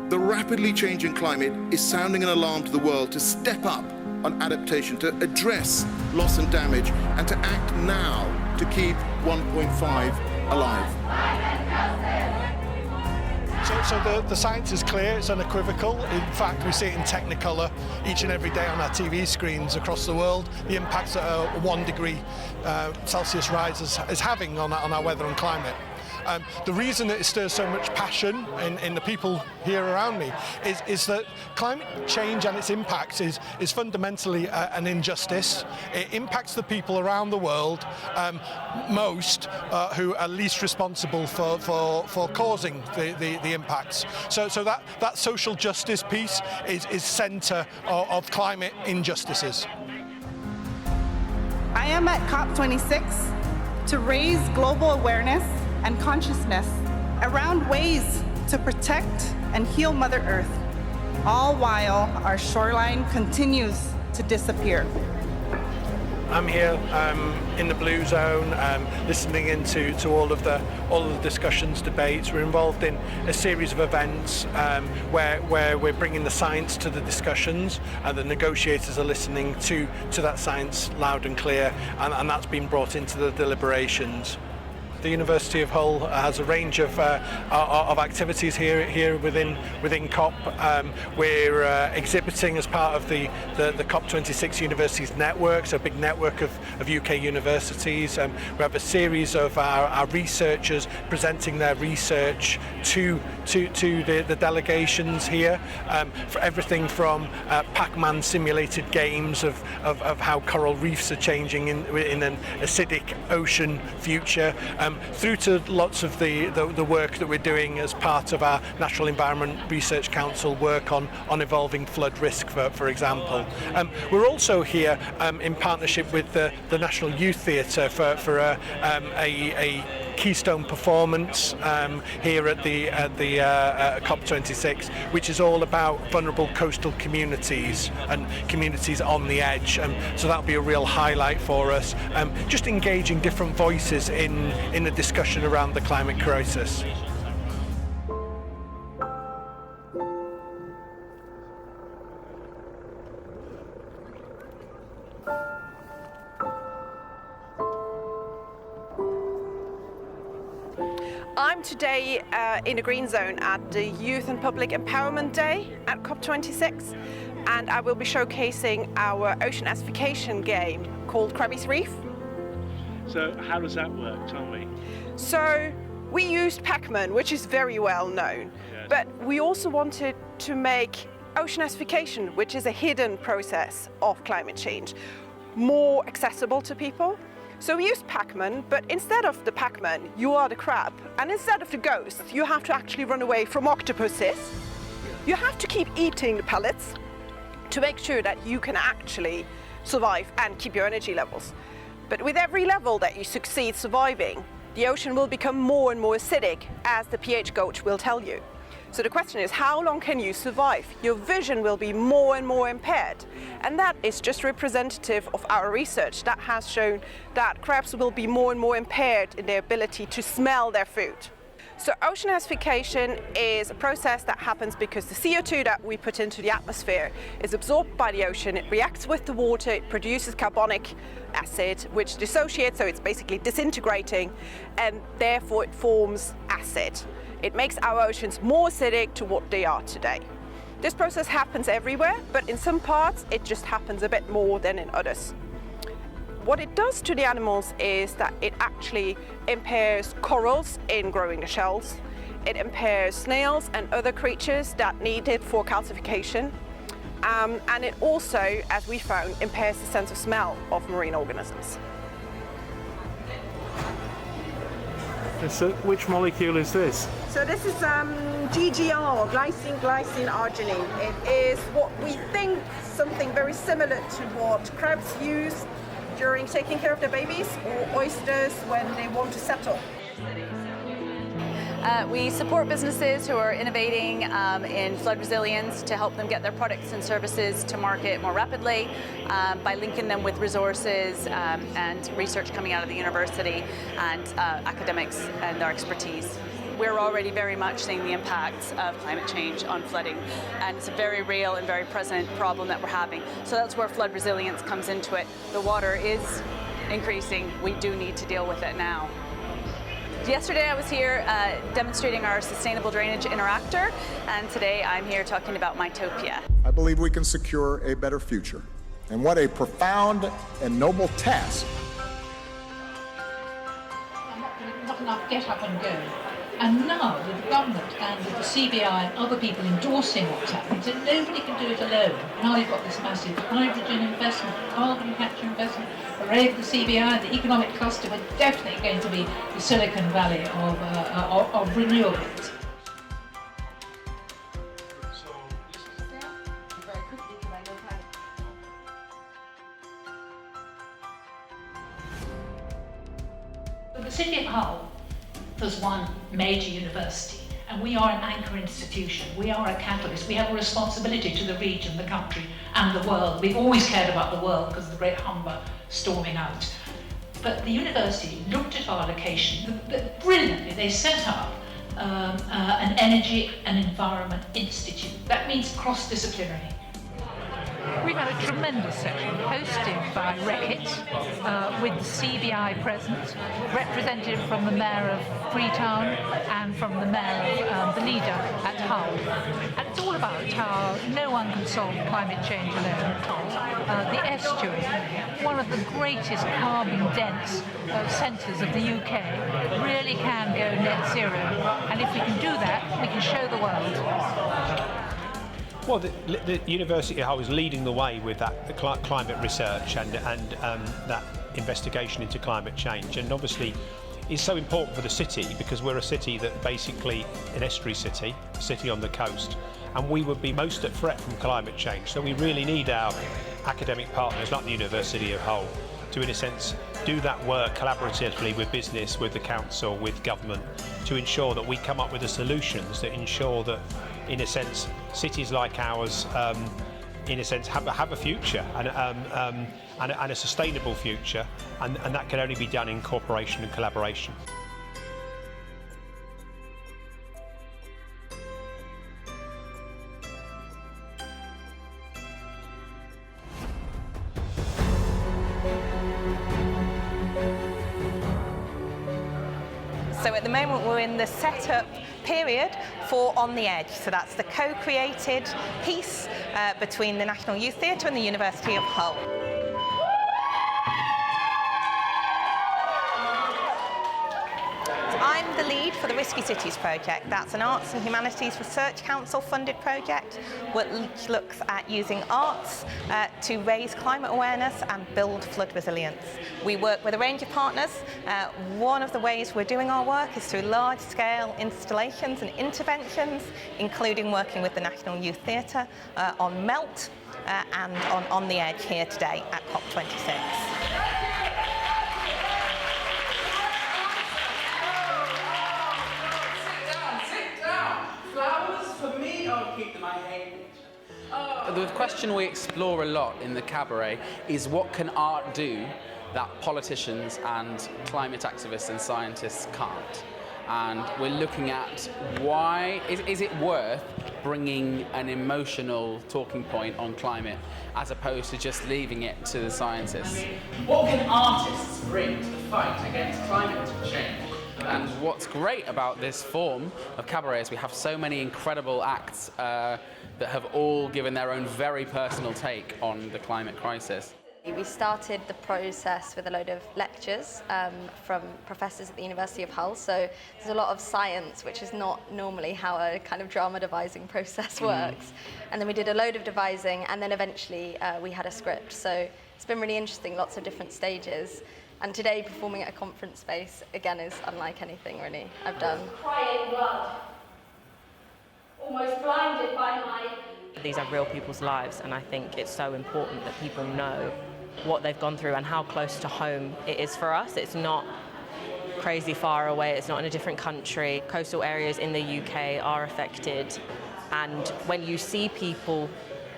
The rapidly changing climate is sounding an alarm to the world to step up on adaptation, to address loss and damage, and to act now to keep 1.5 alive. So the science is clear, it's unequivocal. In fact, we see it in Technicolor each and every day on our TV screens across the world, the impacts that a 1 degree Celsius rise is having on our weather and climate. The reason that it stirs so much passion in the people here around me is that climate change and its impacts is fundamentally an injustice. It impacts the people around the world most who are least responsible for causing the impacts. So that social justice piece is centre of climate injustices. I am at COP26 to raise global awareness and consciousness around ways to protect and heal Mother Earth, all while our shoreline continues to disappear. I'm here in the Blue Zone, listening into all of the discussions, debates. We're involved in a series of events where we're bringing the science to the discussions, and the negotiators are listening to that science loud and clear, and that's been brought into the deliberations. The University of Hull has a range of activities here within COP. We're exhibiting as part of the COP26 Universities Network, so a big network of UK universities. We have a series of our researchers presenting their research to the delegations here, for everything from Pac-Man simulated games of how coral reefs are changing in an acidic ocean future, through to lots of the work that we're doing as part of our Natural Environment Research Council work on evolving flood risk, for example. We're also here in partnership with the National Youth Theatre for a keystone performance here at the COP26, which is all about vulnerable coastal communities and communities on the edge. So that'll be a real highlight for us. Just engaging different voices in the discussion around the climate crisis. I'm today in a green zone at the Youth and Public Empowerment Day at COP26, and I will be showcasing our ocean acidification game called Krabby's Reef. So how does that work? Tell me. So we used Pac-Man, which is very well known, Yes. but we also wanted to make ocean acidification, which is a hidden process of climate change, more accessible to people. So we used Pac-Man, but instead of the Pac-Man, you are the crab. And instead of the ghost, you have to actually run away from octopuses. You have to keep eating the pellets to make sure that you can actually survive and keep your energy levels. But with every level that you succeed surviving, the ocean will become more and more acidic, as the pH gauge will tell you. So the question is, how long can you survive? Your vision will be more and more impaired. And that is just representative of our research that has shown that crabs will be more and more impaired in their ability to smell their food. So ocean acidification is a process that happens because the CO2 that we put into the atmosphere is absorbed by the ocean. It reacts with the water, it produces carbonic acid, which dissociates, so it's basically disintegrating, and therefore it forms acid. It makes our oceans more acidic to what they are today. This process happens everywhere, but in some parts it just happens a bit more than in others. What it does to the animals is that it actually impairs corals in growing the shells. It impairs snails and other creatures that need it for calcification. And it also, as we found, impairs the sense of smell of marine organisms. So which molecule is this? So this is GGR, glycine arginine. It is what we think something very similar to what crabs use during taking care of their babies, or oysters when they want to settle. We support businesses who are innovating in flood resilience to help them get their products and services to market more rapidly by linking them with resources and research coming out of the university and academics and their expertise. we're already very much seeing the impacts of climate change on flooding, and it's a very real and very present problem that we're having. So that's where flood resilience comes into it. The water is increasing. We do need to deal with it now. Yesterday I was here demonstrating our sustainable drainage interactor, and today I'm here talking about Mytopia. I believe we can secure a better future. And what a profound and noble task. Not enough get up and go. And now with the government and with the CBI and other people endorsing what's happening, so nobody can do it alone. Now you've got this massive hydrogen investment, carbon capture investment, array of the CBI and the economic cluster. We're definitely going to be the Silicon Valley of renewables. The City of Hull was one major university, and we are an anchor institution. We are a catalyst. We have a responsibility to the region, the country, and the world. We've always cared about the world because of the great Humber storming out. But the university looked at our location brilliantly. They set up an energy and environment institute. That means cross-disciplinary. We've had a tremendous session hosted by Reckitt with the CBI present, representative from the Mayor of Freetown and from the Mayor of the leader at Hull. And it's all about how no one can solve climate change alone. The estuary, one of the greatest carbon-dense centres of the UK, really can go net zero. And if we can do that, we can show the world. Well, the University of Hull is leading the way with that climate research and that investigation into climate change, and obviously is so important for the city because we're a city that basically an estuary city, a city on the coast, and we would be most at threat from climate change. So we really need our academic partners like the University of Hull to, in a sense, do that work collaboratively with business, with the council, with government, to ensure that we come up with the solutions that ensure that, in a sense, cities like ours, in a sense, have a future and a sustainable future, and that can only be done in cooperation and collaboration. So at the moment we're in the setup period for On the Edge. So that's the co-created piece between the National Youth Theatre and the University of Hull. I'm the lead for the Risky Cities project. That's an Arts and Humanities Research Council funded project which looks at using arts to raise climate awareness and build flood resilience. We work with a range of partners. One of the ways we're doing our work is through large-scale installations and interventions, including working with the National Youth Theatre on MELT and on the Edge here today at COP26. The question we explore a lot in the cabaret is what can art do that politicians and climate activists and scientists can't? And we're looking at why, is it worth bringing an emotional talking point on climate as opposed to just leaving it to the scientists? What can artists bring to the fight against climate change? And what's great about this form of cabaret is we have so many incredible acts that have all given their own very personal take on the climate crisis. We started the process with a load of lectures from professors at the University of Hull, so there's a lot of science, which is not normally how a kind of drama devising process works. And then we did a load of devising, and then eventually we had a script. So it's been really interesting, lots of different stages. And today, performing at a conference space, again, is unlike anything really I've done. Crying blood, almost blinded by my... These are real people's lives, and I think it's so important that people know what they've gone through and how close to home it is for us. It's not crazy far away, it's not in a different country. Coastal areas in the UK are affected, and when you see people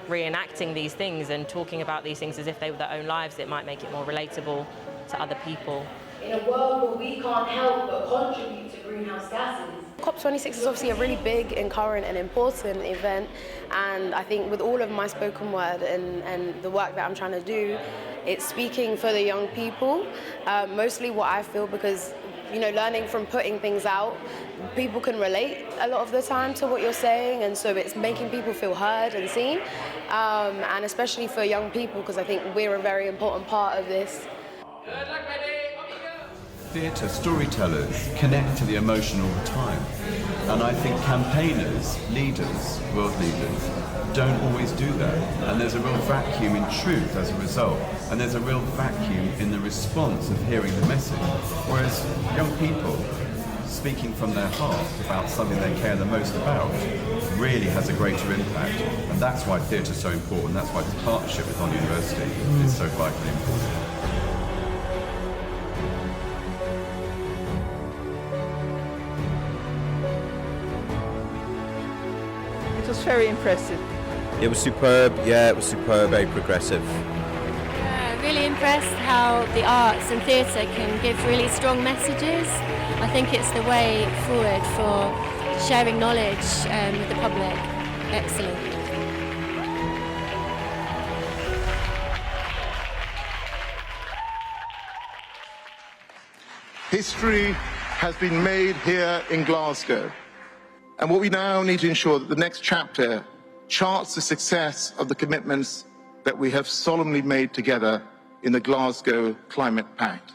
reenacting these things and talking about these things as if they were their own lives, it might make it more relatable to other people. In a world where we can't help but contribute to greenhouse gases, COP26 is obviously a really big and current and important event, and I think with all of my spoken word and the work that I'm trying to do, it's speaking for the young people, mostly what I feel, because learning from putting things out, people can relate a lot of the time to what you're saying, and so it's making people feel heard and seen, and especially for young people, because I think we're a very important part of this. Theatre storytellers connect to the emotion all the time, and I think campaigners, leaders, world leaders, don't always do that, and there's a real vacuum in truth as a result, and there's a real vacuum in the response of hearing the message, whereas young people speaking from their heart about something they care the most about really has a greater impact, and that's why theatre is so important. That's why this partnership with our university is so vitally important. It was very impressive. It was superb, yeah, it was superb, very progressive. Really impressed how the arts and theatre can give really strong messages. I think it's the way forward for sharing knowledge with the public. Excellent. History has been made here in Glasgow. And what we now need to ensure that the next chapter charts the success of the commitments that we have solemnly made together in the Glasgow Climate Pact.